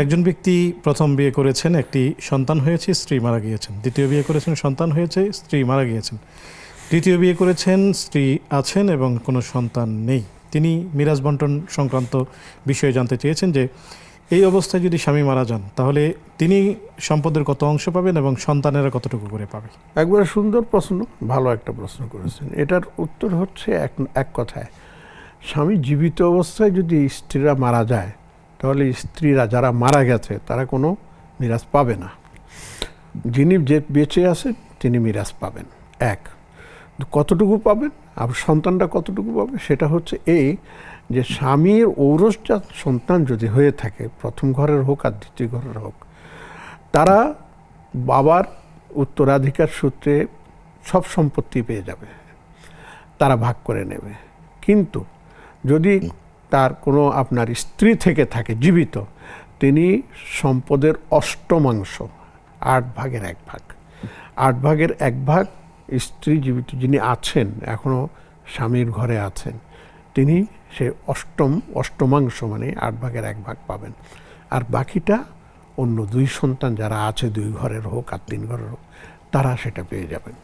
একজন ব্যক্তি প্রথম বিয়ে করেছেন, একটি সন্তান হয়েছে, স্ত্রী মারা গিয়েছেন। দ্বিতীয় বিয়ে করেছেন, সন্তান হয়েছে, স্ত্রী মারা গিয়েছেন। তৃতীয় বিয়ে করেছেন, স্ত্রী আছেন এবং কোনো সন্তান নেই। তিনি মিরাজ বন্টন সংক্রান্ত বিষয়ে জানতে চেয়েছেন যে এই অবস্থায় যদি স্বামী মারা যান তাহলে তিনি সম্পদের কত অংশ পাবেন এবং সন্তানেরা কতটুকু করে পাবে। একবারে সুন্দর প্রশ্ন, ভালো একটা প্রশ্ন করেছেন। এটার উত্তর হচ্ছে এক কথায়, স্বামী জীবিত অবস্থায় যদি স্ত্রীরা মারা যায় তাহলে স্ত্রীরা যারা মারা গেছে তারা কোনো মিরাজ পাবে না। যিনি যে বেঁচে আছেন তিনি মিরাজ পাবেন। কতটুকু পাবেন আর সন্তানটা কতটুকু পাবে সেটা হচ্ছে এই যে স্বামীর ঔরসজাত সন্তান যদি হয়ে থাকে, প্রথম ঘরের হোক আর দ্বিতীয় ঘরের হোক, তারা বাবার উত্তরাধিকার সূত্রে সব সম্পত্তি পেয়ে যাবে, তারা ভাগ করে নেবে। কিন্তু যদি তার কোনো আপনার স্ত্রী থেকে থাকে জীবিত, তিনি সম্পদের অষ্টমাংশ, 8 ভাগের 1 ভাগ, 8 ভাগের 1 ভাগ স্ত্রী জীবিত যিনি আছেন, এখনও স্বামীর ঘরে আছেন, তিনি সে অষ্টমাংশ মানে 8 ভাগের 1 ভাগ পাবেন। আর বাকিটা অন্য 2 সন্তান যারা আছে, 2 ঘরের হোক আর 3 ঘরের হোক, তারা সেটা পেয়ে যাবেন।